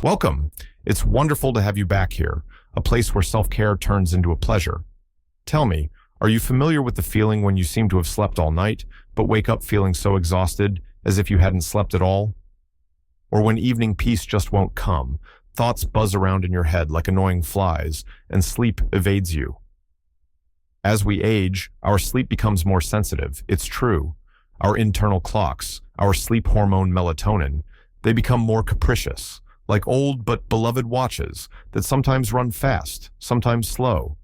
Welcome. It's wonderful to have you back here, a place where self-care turns into a pleasure. Tell me, are you familiar with the feeling when you seem to have slept all night, but wake up feeling so exhausted, as if you hadn't slept at all? Or when evening peace just won't come, thoughts buzz around in your head like annoying flies, and sleep evades you? As we age, our sleep becomes more sensitive, it's true. Our internal clocks, our sleep hormone melatonin, they become more capricious, like old but beloved watches that sometimes run fast, sometimes slow.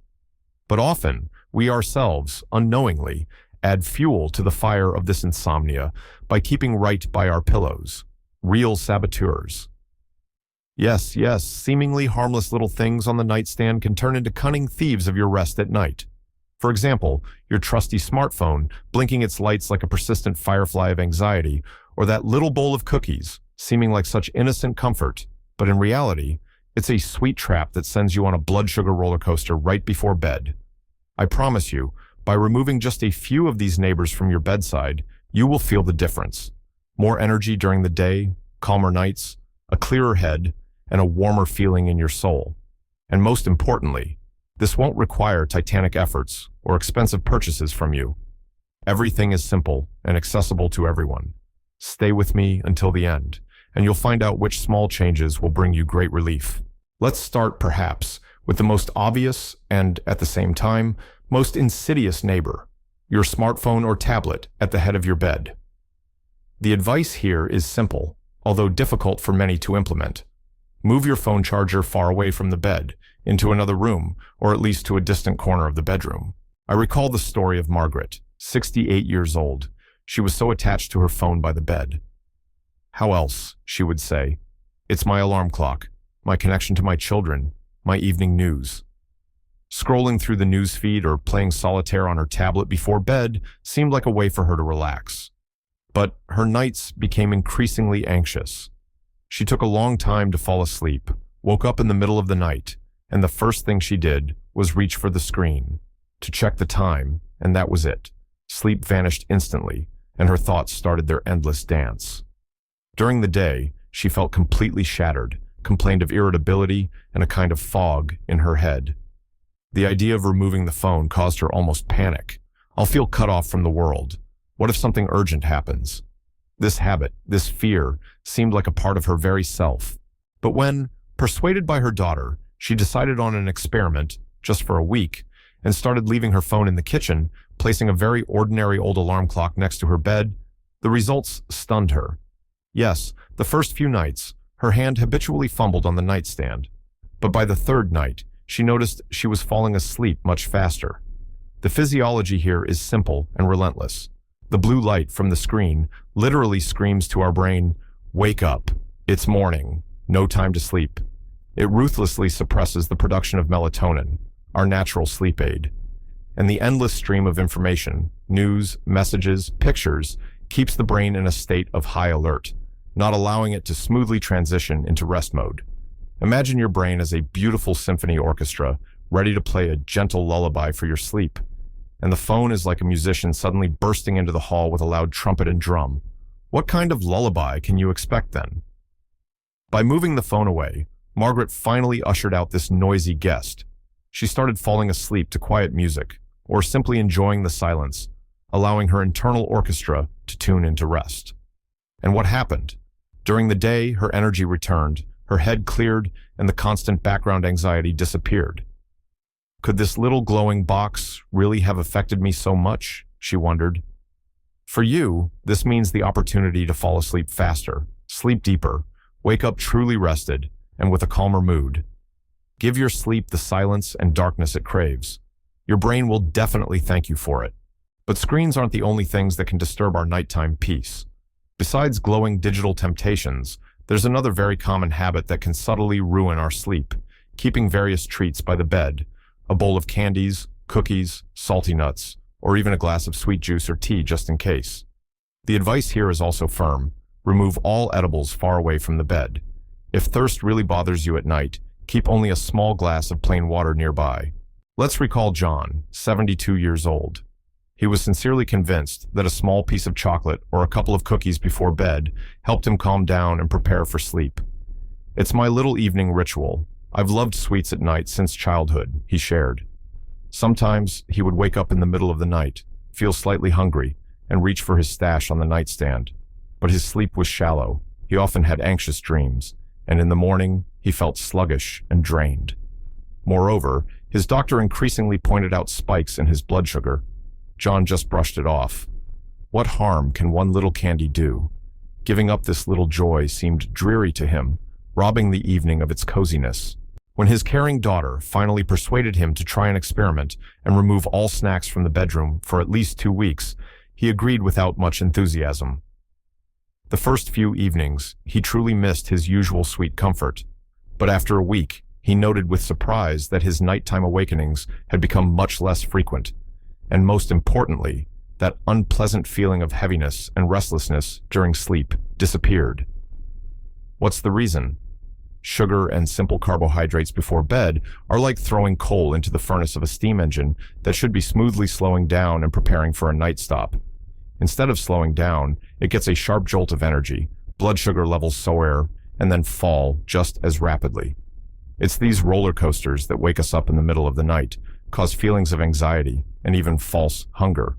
But often, we ourselves, unknowingly, add fuel to the fire of this insomnia by keeping right by our pillows. Real saboteurs. Yes, seemingly harmless little things on the nightstand can turn into cunning thieves of your rest at night. For example, your trusty smartphone blinking its lights like a persistent firefly of anxiety, or that little bowl of cookies, seeming like such innocent comfort, but in reality, it's a sweet trap that sends you on a blood sugar roller coaster right before bed. I promise you, by removing just a few of these neighbors from your bedside, you will feel the difference. More energy during the day, calmer nights, a clearer head, and a warmer feeling in your soul. And most importantly, this won't require titanic efforts or expensive purchases from you. Everything is simple and accessible to everyone. Stay with me until the end, and you'll find out which small changes will bring you great relief. Let's start, perhaps, with the most obvious and, at the same time, most insidious neighbor, your smartphone or tablet at the head of your bed. The advice here is simple, although difficult for many to implement. Move your phone charger far away from the bed, into another room, or at least to a distant corner of the bedroom. I recall the story of Margaret, 68 years old. She was so attached to her phone by the bed. How else, she would say. It's my alarm clock, my connection to my children, my evening news. Scrolling through the news feed or playing solitaire on her tablet before bed seemed like a way for her to relax. But her nights became increasingly anxious. She took a long time to fall asleep, woke up in the middle of the night, and the first thing she did was reach for the screen, to check the time, and that was it. Sleep vanished instantly, and her thoughts started their endless dance. During the day, she felt completely shattered, complained of irritability and a kind of fog in her head. The idea of removing the phone caused her almost panic. I'll feel cut off from the world. What if something urgent happens? This habit, this fear, seemed like a part of her very self. But when, persuaded by her daughter, she decided on an experiment, just for a week, and started leaving her phone in the kitchen, placing a very ordinary old alarm clock next to her bed, the results stunned her. Yes, the first few nights, her hand habitually fumbled on the nightstand. But by the third night, she noticed she was falling asleep much faster. The physiology here is simple and relentless. The blue light from the screen literally screams to our brain, "Wake up, it's morning, no time to sleep." It ruthlessly suppresses the production of melatonin, our natural sleep aid. And the endless stream of information, news, messages, pictures, keeps the brain in a state of high alert, not allowing it to smoothly transition into rest mode. Imagine your brain as a beautiful symphony orchestra, ready to play a gentle lullaby for your sleep. And the phone is like a musician suddenly bursting into the hall with a loud trumpet and drum. What kind of lullaby can you expect then? By moving the phone away, Margaret finally ushered out this noisy guest. She started falling asleep to quiet music, or simply enjoying the silence, allowing her internal orchestra to tune into rest. And what happened? During the day, her energy returned, her head cleared, and the constant background anxiety disappeared. Could this little glowing box really have affected me so much? She wondered. For you, this means the opportunity to fall asleep faster, sleep deeper, wake up truly rested, and with a calmer mood. Give your sleep the silence and darkness it craves. Your brain will definitely thank you for it. But screens aren't the only things that can disturb our nighttime peace. Besides glowing digital temptations, there's another very common habit that can subtly ruin our sleep, keeping various treats by the bed, a bowl of candies, cookies, salty nuts, or even a glass of sweet juice or tea just in case. The advice here is also firm. Remove all edibles far away from the bed. If thirst really bothers you at night, keep only a small glass of plain water nearby. Let's recall John, 72 years old. He was sincerely convinced that a small piece of chocolate or a couple of cookies before bed helped him calm down and prepare for sleep. It's my little evening ritual. I've loved sweets at night since childhood, he shared. Sometimes he would wake up in the middle of the night, feel slightly hungry, and reach for his stash on the nightstand. But his sleep was shallow. He often had anxious dreams, and in the morning, he felt sluggish and drained. Moreover, his doctor increasingly pointed out spikes in his blood sugar. John just brushed it off. What harm can one little candy do? Giving up this little joy seemed dreary to him, robbing the evening of its coziness. When his caring daughter finally persuaded him to try an experiment and remove all snacks from the bedroom for at least 2 weeks, he agreed without much enthusiasm. The first few evenings, he truly missed his usual sweet comfort. But after a week, he noted with surprise that his nighttime awakenings had become much less frequent. And most importantly, that unpleasant feeling of heaviness and restlessness during sleep disappeared. What's the reason? Sugar and simple carbohydrates before bed are like throwing coal into the furnace of a steam engine that should be smoothly slowing down and preparing for a night stop. Instead of slowing down, it gets a sharp jolt of energy, blood sugar levels soar, and then fall just as rapidly. It's these roller coasters that wake us up in the middle of the night, cause feelings of anxiety, and even false hunger.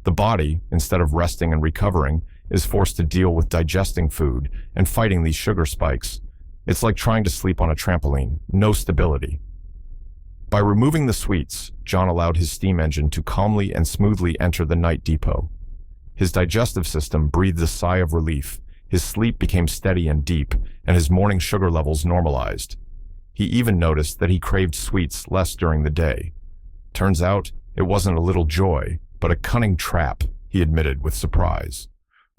The body, instead of resting and recovering, is forced to deal with digesting food and fighting these sugar spikes. It's like trying to sleep on a trampoline, no stability. By removing the sweets, John allowed his steam engine to calmly and smoothly enter the night depot. His digestive system breathed a sigh of relief, his sleep became steady and deep, and his morning sugar levels normalized. He even noticed that he craved sweets less during the day. Turns out, it wasn't a little joy, but a cunning trap, he admitted with surprise.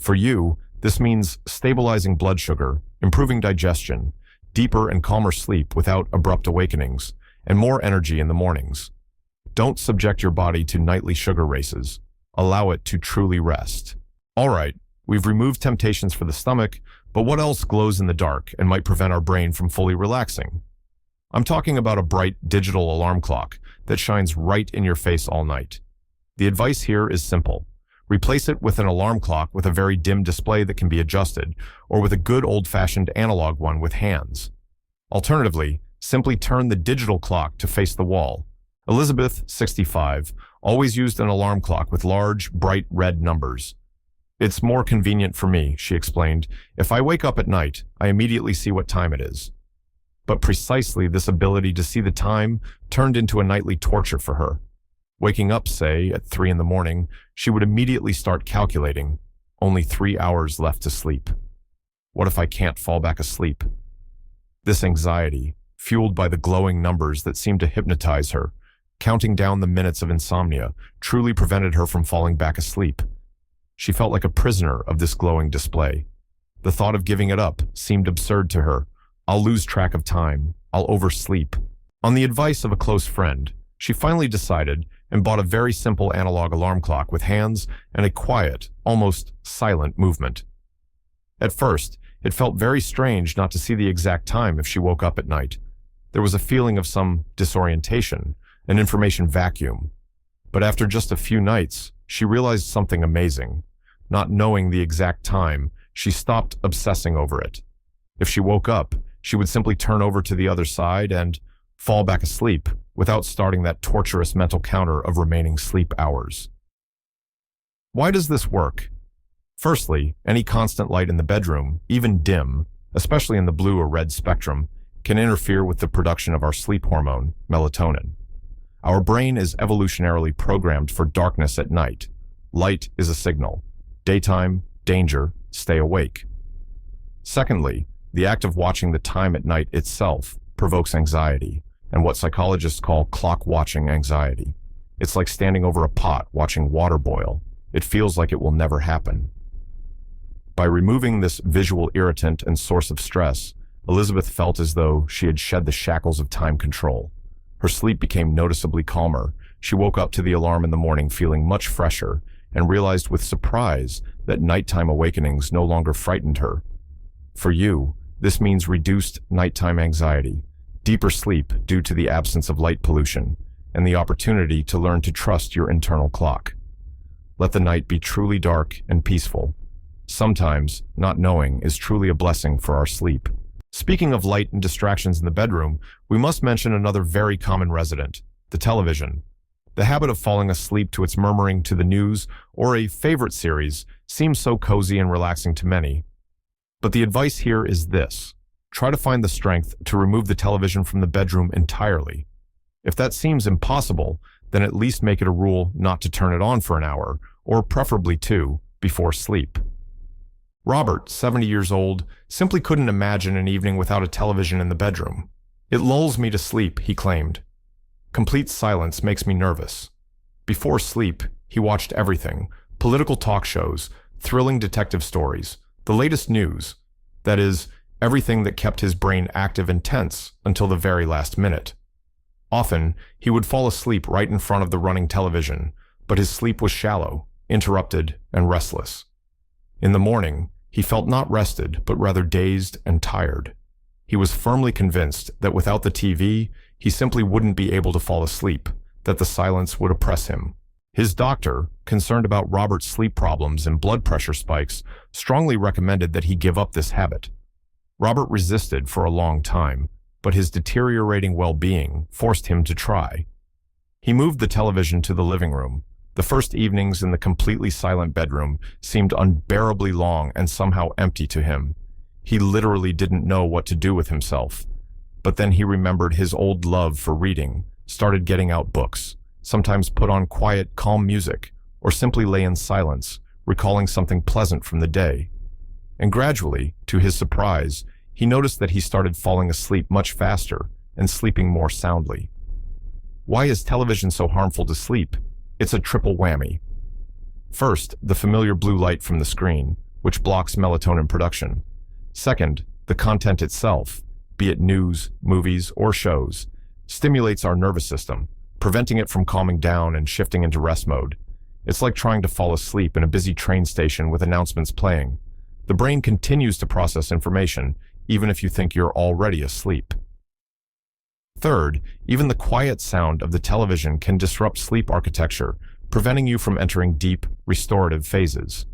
For you, this means stabilizing blood sugar, improving digestion, deeper and calmer sleep without abrupt awakenings, and more energy in the mornings. Don't subject your body to nightly sugar races. Allow it to truly rest. All right, we've removed temptations for the stomach, but what else glows in the dark and might prevent our brain from fully relaxing? I'm talking about a bright digital alarm clock that shines right in your face all night. The advice here is simple. Replace it with an alarm clock with a very dim display that can be adjusted, or with a good old-fashioned analog one with hands. Alternatively, simply turn the digital clock to face the wall. Elizabeth, 65, always used an alarm clock with large, bright red numbers. It's more convenient for me, she explained. If I wake up at night, I immediately see what time it is. But precisely this ability to see the time turned into a nightly torture for her. Waking up, say, at 3 in the morning, she would immediately start calculating. Only 3 hours left to sleep. What if I can't fall back asleep? This anxiety, fueled by the glowing numbers that seemed to hypnotize her, counting down the minutes of insomnia, truly prevented her from falling back asleep. She felt like a prisoner of this glowing display. The thought of giving it up seemed absurd to her. I'll lose track of time. I'll oversleep. On the advice of a close friend, she finally decided and bought a very simple analog alarm clock with hands and a quiet, almost silent movement. At first, it felt very strange not to see the exact time if she woke up at night. There was a feeling of some disorientation, an information vacuum. But after just a few nights, she realized something amazing. Not knowing the exact time, she stopped obsessing over it. If she woke up, she would simply turn over to the other side and fall back asleep without starting that torturous mental counter of remaining sleep hours. Why does this work? Firstly, any constant light in the bedroom, even dim, especially in the blue or red spectrum, can interfere with the production of our sleep hormone, melatonin. Our brain is evolutionarily programmed for darkness at night. Light is a signal. Daytime, danger, stay awake. Secondly, the act of watching the time at night itself provokes anxiety, and what psychologists call clock-watching anxiety. It's like standing over a pot watching water boil. It feels like it will never happen. By removing this visual irritant and source of stress, Elizabeth felt as though she had shed the shackles of time control. Her sleep became noticeably calmer. She woke up to the alarm in the morning feeling much fresher and realized with surprise that nighttime awakenings no longer frightened her. For you, this means reduced nighttime anxiety, deeper sleep due to the absence of light pollution, and the opportunity to learn to trust your internal clock. Let the night be truly dark and peaceful. Sometimes, not knowing is truly a blessing for our sleep. Speaking of light and distractions in the bedroom, we must mention another very common resident, the television. The habit of falling asleep to its murmuring to the news or a favorite series seems so cozy and relaxing to many. But the advice here is this: try to find the strength to remove the television from the bedroom entirely. If that seems impossible, then at least make it a rule not to turn it on for an hour, or preferably two, before sleep. Robert, 70 years old, simply couldn't imagine an evening without a television in the bedroom. "It lulls me to sleep," he claimed. "Complete silence makes me nervous." Before sleep, he watched everything: political talk shows, thrilling detective stories, the latest news. That is, everything that kept his brain active and tense until the very last minute. Often, he would fall asleep right in front of the running television, but his sleep was shallow, interrupted, and restless. In the morning, he felt not rested, but rather dazed and tired. He was firmly convinced that without the TV, he simply wouldn't be able to fall asleep, that the silence would oppress him. His doctor, concerned about Robert's sleep problems and blood pressure spikes, strongly recommended that he give up this habit. Robert resisted for a long time, but his deteriorating well-being forced him to try. He moved the television to the living room. The first evenings in the completely silent bedroom seemed unbearably long and somehow empty to him. He literally didn't know what to do with himself. But then he remembered his old love for reading, started getting out books, sometimes put on quiet, calm music, or simply lay in silence, recalling something pleasant from the day. And gradually, to his surprise, he noticed that he started falling asleep much faster and sleeping more soundly. Why is television so harmful to sleep? It's a triple whammy. First, the familiar blue light from the screen, which blocks melatonin production. Second, the content itself, be it news, movies, or shows, stimulates our nervous system, preventing it from calming down and shifting into rest mode. It's like trying to fall asleep in a busy train station with announcements playing. The brain continues to process information, even if you think you're already asleep. Third, even the quiet sound of the television can disrupt sleep architecture, preventing you from entering deep, restorative phases.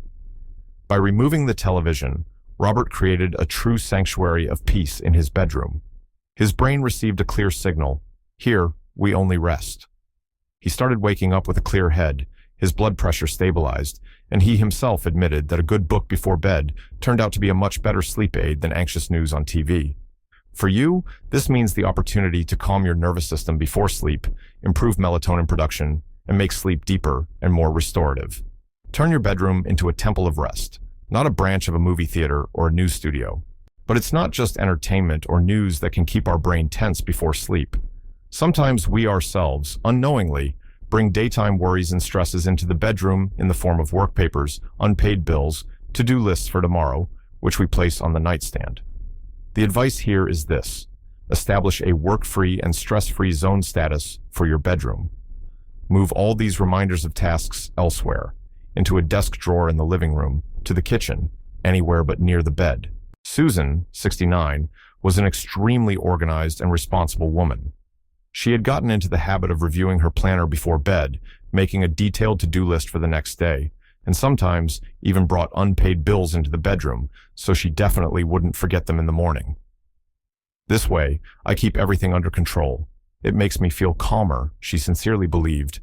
By removing the television, Robert created a true sanctuary of peace in his bedroom. His brain received a clear signal: here, we only rest. He started waking up with a clear head, his blood pressure stabilized, and he himself admitted that a good book before bed turned out to be a much better sleep aid than anxious news on TV. For you, this means the opportunity to calm your nervous system before sleep, improve melatonin production, and make sleep deeper and more restorative. Turn your bedroom into a temple of rest, not a branch of a movie theater or a news studio. But it's not just entertainment or news that can keep our brain tense before sleep. Sometimes we ourselves, unknowingly, bring daytime worries and stresses into the bedroom in the form of work papers, unpaid bills, to-do lists for tomorrow, which we place on the nightstand. The advice here is this: establish a work-free and stress-free zone status for your bedroom. Move all these reminders of tasks elsewhere, into a desk drawer in the living room, to the kitchen, anywhere but near the bed. Susan, 69, was an extremely organized and responsible woman. She had gotten into the habit of reviewing her planner before bed, making a detailed to-do list for the next day, and sometimes even brought unpaid bills into the bedroom, so she definitely wouldn't forget them in the morning. This way, I keep everything under control. It makes me feel calmer, she sincerely believed.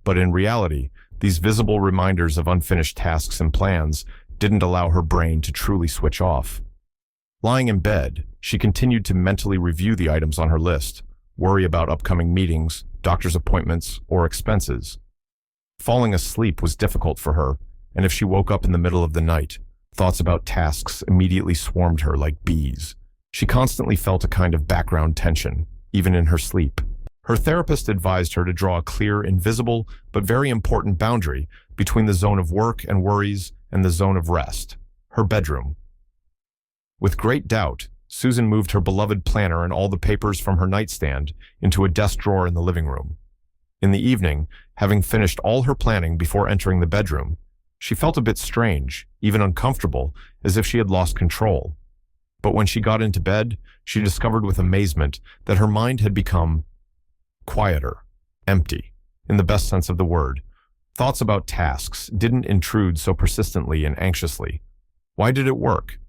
But in reality, these visible reminders of unfinished tasks and plans didn't allow her brain to truly switch off. Lying in bed, she continued to mentally review the items on her list, worry about upcoming meetings, doctor's appointments, or expenses. Falling asleep was difficult for her, and if she woke up in the middle of the night, thoughts about tasks immediately swarmed her like bees. She constantly felt a kind of background tension, even in her sleep. Her therapist advised her to draw a clear, invisible, but very important boundary between the zone of work and worries and the zone of rest, her bedroom. With great doubt, Susan moved her beloved planner and all the papers from her nightstand into a desk drawer in the living room. In the evening, having finished all her planning before entering the bedroom, she felt a bit strange, even uncomfortable, as if she had lost control. But when she got into bed, she discovered with amazement that her mind had become quieter, empty, in the best sense of the word. Thoughts about tasks didn't intrude so persistently and anxiously. Why did it work?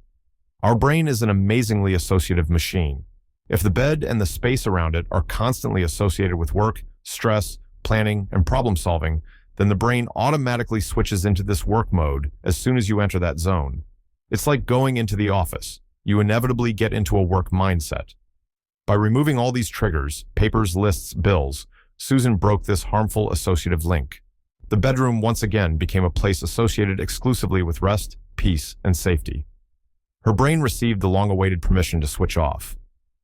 Our brain is an amazingly associative machine. If the bed and the space around it are constantly associated with work, stress, planning, and problem solving, then the brain automatically switches into this work mode as soon as you enter that zone. It's like going into the office. You inevitably get into a work mindset. By removing all these triggers, papers, lists, bills, Susan broke this harmful associative link. The bedroom once again became a place associated exclusively with rest, peace, and safety. Her brain received the long-awaited permission to switch off.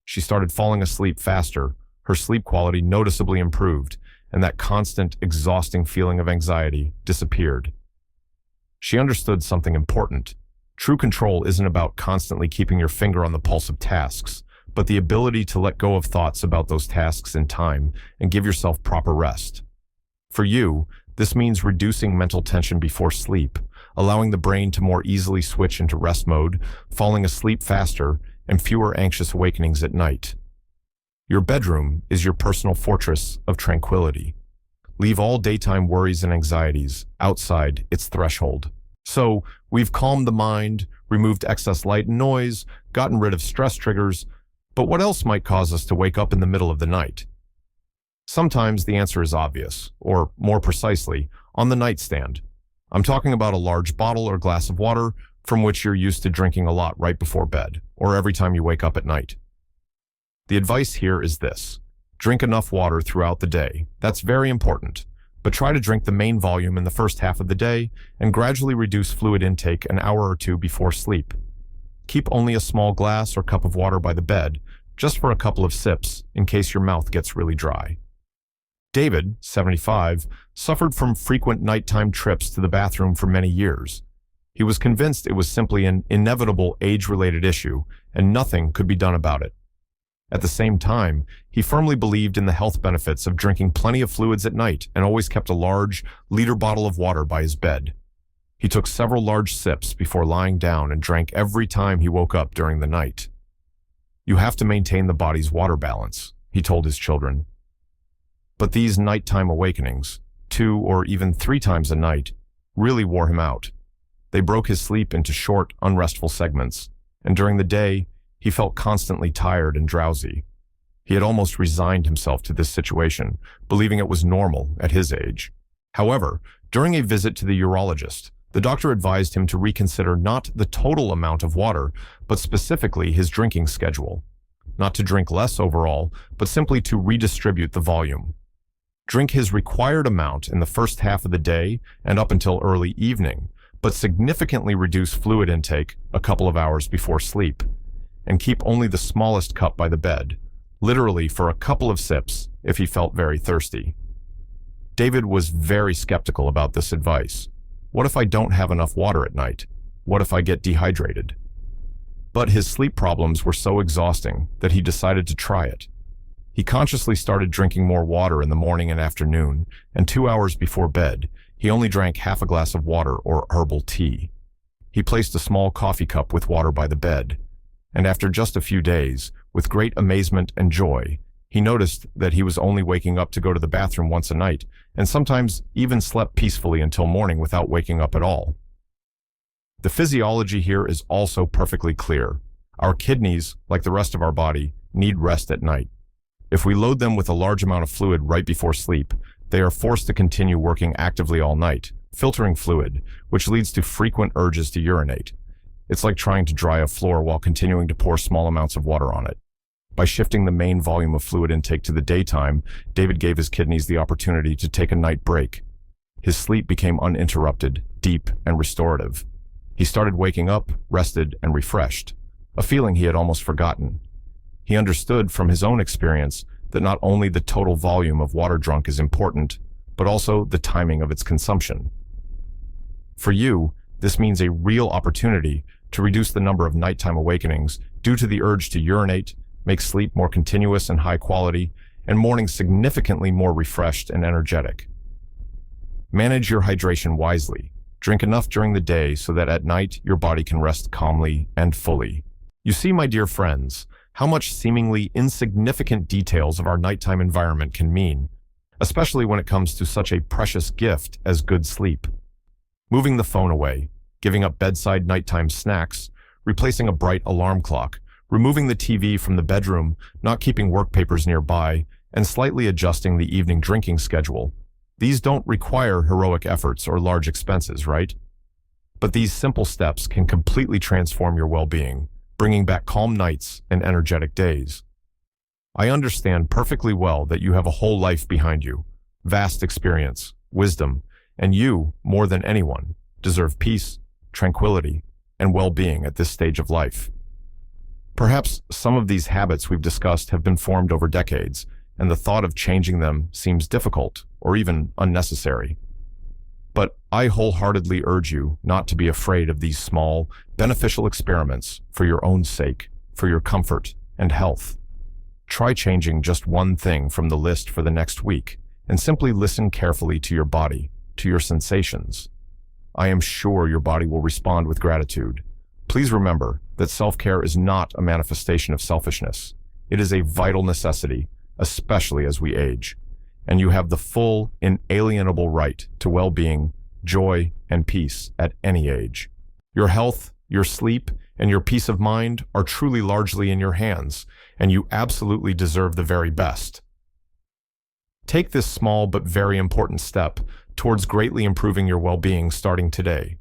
She started falling asleep faster, her sleep quality noticeably improved, and that constant, exhausting feeling of anxiety disappeared. She understood something important. True control isn't about constantly keeping your finger on the pulse of tasks, but the ability to let go of thoughts about those tasks in time and give yourself proper rest. For you, this means reducing mental tension before sleep, allowing the brain to more easily switch into rest mode, falling asleep faster, and fewer anxious awakenings at night. Your bedroom is your personal fortress of tranquility. Leave all daytime worries and anxieties outside its threshold. So, we've calmed the mind, removed excess light and noise, gotten rid of stress triggers, but what else might cause us to wake up in the middle of the night? Sometimes the answer is obvious, or more precisely, on the nightstand. I'm talking about a large bottle or glass of water from which you're used to drinking a lot right before bed, or every time you wake up at night. The advice here is this: drink enough water throughout the day. That's very important, but try to drink the main volume in the first half of the day and gradually reduce fluid intake an hour or two before sleep. Keep only a small glass or cup of water by the bed, just for a couple of sips, in case your mouth gets really dry. David, 75, suffered from frequent nighttime trips to the bathroom for many years. He was convinced it was simply an inevitable age-related issue, and nothing could be done about it. At the same time, he firmly believed in the health benefits of drinking plenty of fluids at night and always kept a large, liter bottle of water by his bed. He took several large sips before lying down and drank every time he woke up during the night. "You have to maintain the body's water balance," he told his children. But these nighttime awakenings, 2 or even 3 times a night, really wore him out. They broke his sleep into short, unrestful segments, and during the day, he felt constantly tired and drowsy. He had almost resigned himself to this situation, believing it was normal at his age. However, during a visit to the urologist, the doctor advised him to reconsider not the total amount of water, but specifically his drinking schedule. Not to drink less overall, but simply to redistribute the volume. Drink his required amount in the first half of the day and up until early evening, but significantly reduce fluid intake a couple of hours before sleep, and keep only the smallest cup by the bed, literally for a couple of sips if he felt very thirsty. David was very skeptical about this advice. What if I don't have enough water at night? What if I get dehydrated? But his sleep problems were so exhausting that he decided to try it. He consciously started drinking more water in the morning and afternoon, and 2 hours before bed, he only drank half a glass of water or herbal tea. He placed a small coffee cup with water by the bed, and after just a few days, with great amazement and joy, he noticed that he was only waking up to go to the bathroom once a night, and sometimes even slept peacefully until morning without waking up at all. The physiology here is also perfectly clear. Our kidneys, like the rest of our body, need rest at night. If we load them with a large amount of fluid right before sleep, they are forced to continue working actively all night, filtering fluid, which leads to frequent urges to urinate. It's like trying to dry a floor while continuing to pour small amounts of water on it. By shifting the main volume of fluid intake to the daytime, David gave his kidneys the opportunity to take a night break. His sleep became uninterrupted, deep, and restorative. He started waking up, rested, and refreshed, a feeling he had almost forgotten. He understood from his own experience that not only the total volume of water drunk is important, but also the timing of its consumption. For you, this means a real opportunity to reduce the number of nighttime awakenings due to the urge to urinate, make sleep more continuous and high quality, and mornings significantly more refreshed and energetic. Manage your hydration wisely. Drink enough during the day so that at night your body can rest calmly and fully. You see, my dear friends, how much seemingly insignificant details of our nighttime environment can mean, especially when it comes to such a precious gift as good sleep. Moving the phone away, giving up bedside nighttime snacks, replacing a bright alarm clock, removing the TV from the bedroom, not keeping work papers nearby, and slightly adjusting the evening drinking schedule. These don't require heroic efforts or large expenses, right? But these simple steps can completely transform your well-being, bringing back calm nights and energetic days. I understand perfectly well that you have a whole life behind you, vast experience, wisdom, and you, more than anyone, deserve peace, tranquility, and well-being at this stage of life. Perhaps some of these habits we've discussed have been formed over decades, and the thought of changing them seems difficult or even unnecessary. But I wholeheartedly urge you not to be afraid of these small, beneficial experiments for your own sake, for your comfort and health. Try changing just one thing from the list for the next week, and simply listen carefully to your body, to your sensations. I am sure your body will respond with gratitude. Please remember that self-care is not a manifestation of selfishness. It is a vital necessity, especially as we age. And you have the full, inalienable right to well-being, joy, and peace at any age. Your health, your sleep, and your peace of mind are truly largely in your hands, and you absolutely deserve the very best. Take this small but very important step towards greatly improving your well-being starting today.